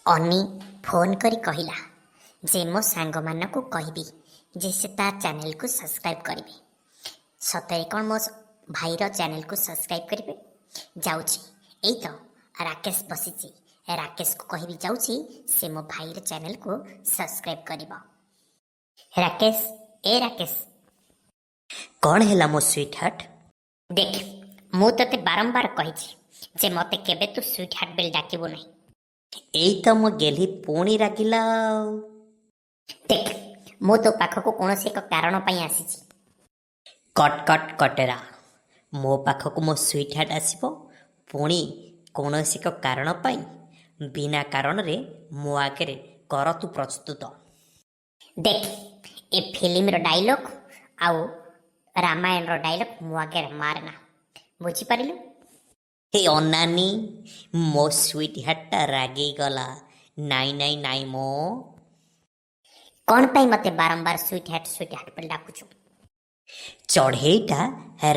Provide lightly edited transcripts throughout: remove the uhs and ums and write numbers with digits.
ଅନି phone କରି କହିଲା ଯେ ମୋ ସାଙ୍ଗମାନଙ୍କୁ କହିବି ଯେ ସେ ତା ଚ୍ୟାନେଲକୁ ସବସ୍କ୍ରାଇବ୍ କରିବେ। ସତରେ କ'ଣ ମୋ ଭାଇର ଚ୍ୟାନେଲକୁ ସବସ୍କ୍ରାଇବ୍ କରିବେ? ଯାଉଛି, ଏଇ ତ ରାକେଶ ବସିଛି। ରାକେଶକୁ କହିବି ଯାଉଛି ସେ ମୋ ଭାଇର ଚ୍ୟାନେଲକୁ ସବସ୍କ୍ରାଇବ୍ କରିବ। ରାକେଶ, ଏ ରାକେଶ। କ'ଣ ହେଲା ମୋ ସୁଇଟ୍ ହାର୍ଟ? ଦେଖ, ମୁଁ ତୋତେ ବାରମ୍ବାର କହିଛି ଯେ ମୋତେ କେବେ ତୁ ସୁଇଟ୍ ହାର୍ଟ ବୋଲି ଡାକିବୁ ନାହିଁ। ଏଇ ତ ମୋ ଗେହ୍ଲି ପୁଣି ରାଗିଲା ଆଉ। ଦେଖ, ମୁଁ ତୋ ପାଖକୁ କୌଣସି ଏକ କାରଣ ପାଇଁ ଆସିଛି। କଟ୍ କଟ୍ କଟେରା, ମୋ ପାଖକୁ ମୋ ସୁଇଟ୍ ହାର୍ଟ ଆସିବ ପୁଣି କୌଣସି ଏକ କାରଣ ପାଇଁ? ବିନା କାରଣରେ ମୋ ଆଗରେ କର ତୁ ପ୍ରସ୍ତୁତ। ଦେଖ, ଏ ଫିଲ୍ମର ଡାଇଲଗ୍ ଆଉ ରାମାୟଣର ଡାଇଲଗ୍ ମୋ ଆଗରେ ମାରେନା, ବୁଝିପାରିଲୁ? ହେ ଅନାନି, ମୋ ସୁଇଟ୍ ହାର୍ଟଟା ରାଗିଗଲା। ନାଇଁ ନାଇଁ ନାଇଁ ମୋ। କ'ଣ ପାଇଁ ମୋତେ ବାରମ୍ବାର ସୁଇଟ୍ ହାର୍ଟ ବୋଲି ଡାକୁଛୁ? ଚଢ଼େଇଟା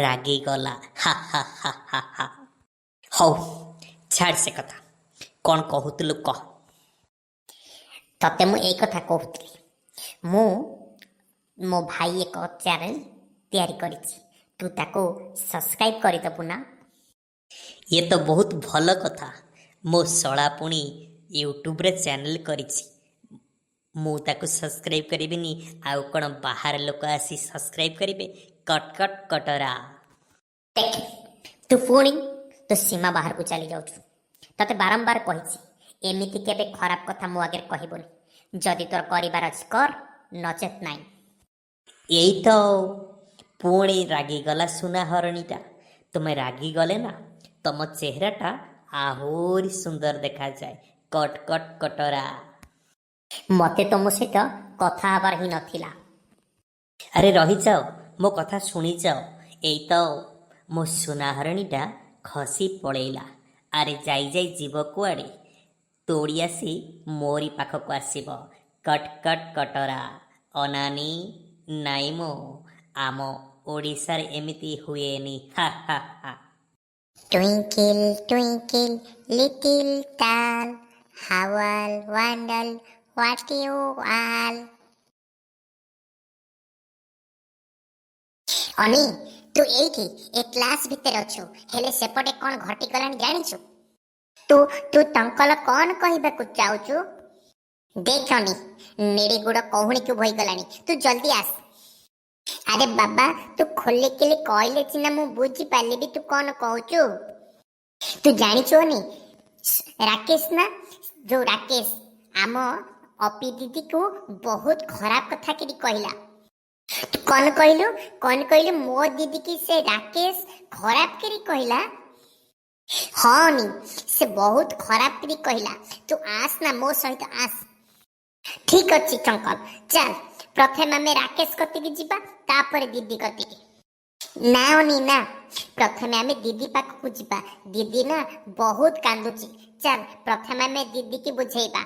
ରାଗିଗଲା। ହା ହା ହା ହା ହା। ହଉ, ଛାଡ଼ ସେ କଥା। କ'ଣ କହୁଥିଲୁ କହ। ତତେ ମୁଁ ଏଇ କଥା କହୁଥିଲି, ମୁଁ ମୋ ଭାଇ ଏକ ଚ୍ୟାନେଲ ତିଆରି କରିଛି, ତୁ ତାକୁ ସବସ୍କ୍ରାଇବ୍ କରିଦେବୁ ନା? ଇଏ ତ ବହୁତ ଭଲ କଥା। ମୋ ଶଳା ପୁଣି ୟୁଟ୍ୟୁବରେ ଚ୍ୟାନେଲ କରିଛି, ମୁଁ ତାକୁ ସବସ୍କ୍ରାଇବ୍ କରିବିନି ଆଉ କ'ଣ ବାହାର ଲୋକ ଆସି ସବସ୍କ୍ରାଇବ୍ କରିବେ? Cut cut Katra. ଦେଖ, ତୁ ପୁଣି ତୁ ସୀମା ବାହାରକୁ ଚାଲି ଯାଉଛୁ। ତତେ ବାରମ୍ବାର କହିଛି ଏମିତି କେବେ ଖରାପ କଥା ମୋ ଆଗରେ କହିବୁନି। ଯଦି ତୋର କରିବାର ଅଛି କର, ନଚେତ୍ ନାହିଁ। ଏଇ ତ ପୁଣି ରାଗିଗଲା ସୁନା ହରଣୀଟା। ତୁମେ ରାଗିଗଲେ ନା ତମ ଚେହେରାଟା ଆହୁରି ସୁନ୍ଦର ଦେଖାଯାଏ। Cut cut Katra. ମୋତେ ତମ ସହିତ କଥା ହେବାର ହିଁ ନଥିଲା। ଆରେ ରହିଯାଅ, ମୋ କଥା ଶୁଣିଯାଅ। ଏଇ ତ ମୋ ସୁନା ହରଣୀଟା ଖସି ପଳେଇଲା। ଆରେ ଯାଇ ଯାଇ ଯିବ କୁଆଡ଼େ? ତୋଡ଼ି ଆସି ମୋରି ପାଖକୁ ଆସିବ। Cut cut Katra. ଅନାନି, ନାଇଁ ମୋ, ଆମ ଓଡ଼ିଶାରେ ଏମିତି ହୁଏନି। ହା ହା ହା। Twinkle, twinkle, little star, how I wonder what you are. ଅନି, ତୁ ଏଇଠି ଏ କ୍ଲାସ ଭିତରେ ଅଛୁ, ହେଲେ ସେପଟେ କ'ଣ ଘଟିଗଲାଣି ଜାଣିଛୁ? ତୁ ତୁ ଟଙ୍କଲ କ'ଣ କହିବାକୁ ଚାହୁଁଛୁ? ଦେଖ ଅନି, ନେଡ଼ିଗୁଡ଼ କହୁଣୀକୁ ଭଇଗଲାଣି, ତୁ ଜଲ୍ଦି ଆସ। ଆରେ ବାବା, ତୁ ଖୋଲିକିଲି କହିଲେ ସିନା ମୁଁ ବୁଝିପାରିବି ତୁ କ'ଣ କହୁଛୁ। ତୁ ଜାଣିଛୁ ଅନି, ରାକେଶ ନା, ଯୋଉ ରାକେଶ ଆମ ଅପି ଦିଦିକୁ ବହୁତ ଖରାପ କଥା କିରି କହିଲା। ତୁ କ'ଣ କହିଲୁ? କ'ଣ କହିଲୁ? ମୋ ଦିଦି କି ସେ ରାକେଶ ଖରାପ କରି କହିଲା? ହଁ ଅନି, ସେ ବହୁତ ଖରାପ କରି କହିଲା। ତୁ ଆସ ନା ମୋ ସହିତ ଆସ। ଠିକ ଅଛି ଚଙ୍କଲ, ଚାଲ ପ୍ରଥମେ ଆମେ ରାକେଶ କତିକି ଯିବା, ତାପରେ ଦିଦି କତିକି। ନା ଅନି ନା, ପ୍ରଥମେ ଆମେ ଦିଦି ପାଖକୁ ଯିବା। ଦିଦି ନା ବହୁତ କାନ୍ଦୁଛି। ଚାଲ ପ୍ରଥମେ ଆମେ ଦିଦିକି ବୁଝେଇବା।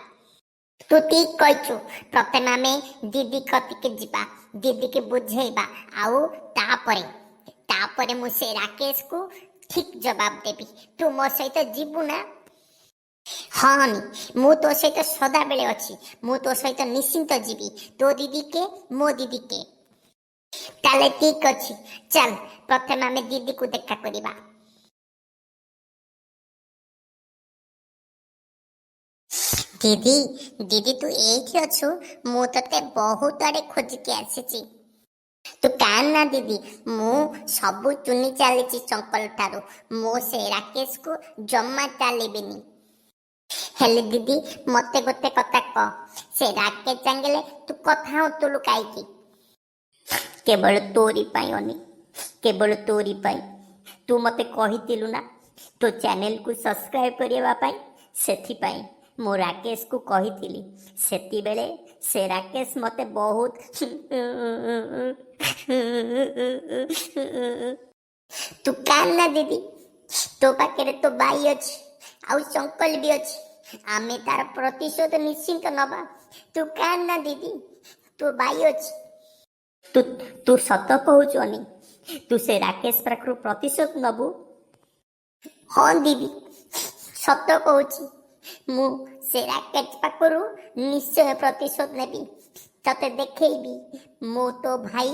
ତୁ ଠିକ କହିଛୁ, ପ୍ରଥମେ ଆମେ ଦିଦି କତିକି ଯିବା, ଦିଦିକି ବୁଝେଇବା, ଆଉ ତାପରେ ମୁଁ ସେ ରାକେଶକୁ ଠିକ ଜବାବ ଦେବି। ତୁ ମୋ ସହିତ ଯିବୁ ନା? ହଁ ଅନି, ମୁଁ ତୋ ସହିତ ସଦାବେଳେ ଅଛି। ମୁଁ ତୋ ସହିତ ନିଶ୍ଚିନ୍ତ ଯିବି। ତୋ ଦିଦି କେ, ମୋ ଦିଦି କେ। ତାହେଲେ ଠିକ ଅଛି, ଚାଲ ପ୍ରଥମେ ଆମେ ଦିଦିକୁ ଦେଖା କରିବା। ଦିଦି, ଦିଦି ତୁ ଏଇଠି ଅଛୁ? ମୁଁ ତତେ ବହୁତ ଆଡେ ଖୋଜିକି ଆସିଛି। ତୁ କାନ୍ ନା ଦିଦି, ମୁଁ ସବୁ ଚୁନି ଚାଲିଛି ଚଙ୍କଲ ଠାରୁ। ମୁଁ ସେ ରାକେଶକୁ ଜମା ଚାଲିବିନି। ହେଲେ ଦିଦି, ମତେ ଗୋଟେ କଥା କହ, ସେ ରାକେଶ ଚାଙ୍ଗିଲେ ତୁ କଥା ହଉଥିଲୁ କାହିଁକି? କେବଳ ତୋରି ପାଇଁ ଅନି, କେବଳ ତୋରି ପାଇଁ। ତୁ ମତେ କହିଥିଲୁ ନା ତୋ ଚ୍ୟାନେଲକୁ ସବସ୍କ୍ରାଇବ୍ କରିବା ପାଇଁ, ସେଥିପାଇଁ ମୁଁ ରାକେଶକୁ କହିଥିଲି। ସେତିବେଳେ ସେ ରାକେଶ ମତେ ବହୁତ ତୁ କାନ୍ ନା ଦିଦି, ତୋ ପାଖରେ ତୋ ଭାଇ ଅଛି ଆଉ ଚଙ୍କଲ ବି ଅଛି, ଆମେ ତାର ପ୍ରତିଶୋଧ ନିଶ୍ଚିନ୍ତ ନବା। ତୁ କାନ୍ ନା ଦିଦି, ତୋ ଭାଇ ଅଛି। ତୁ ତୁ ସତ କହୁଛୁ ଅନି, ତୁ ସେ ରାକେଶ ପାଖରୁ ପ୍ରତିଶୋଧ ନବୁ? ହଁ ଦିଦି, ସତ କହୁଛି। ମୁଁ ସେ ରାକେଟ ପାଖରୁ ନିଶ୍ଚୟ ପ୍ରତିଶୋଧ ନେବି। ତତେ ଦେଖେଇବି ମୁଁ ତୋ ଭାଇ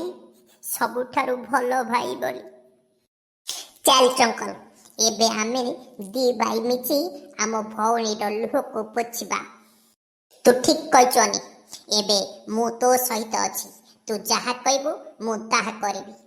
ସବୁଠାରୁ ଭଲ ଭାଇ ବୋଲି। ଚାଲ ଚଙ୍କଲ, ଏବେ ଆମେ ଦି ଭାଇ ମିଶି ଆମ ଭଉଣୀର ଲୁହକୁ ପୋଛିବା। ତୁ ଠିକ କହିଛୁ ଅନି। ଏବେ ମୁଁ ତୋ ସହିତ ଅଛି। ତୁ ଯାହା କହିବୁ ମୁଁ ତାହା କରିବି।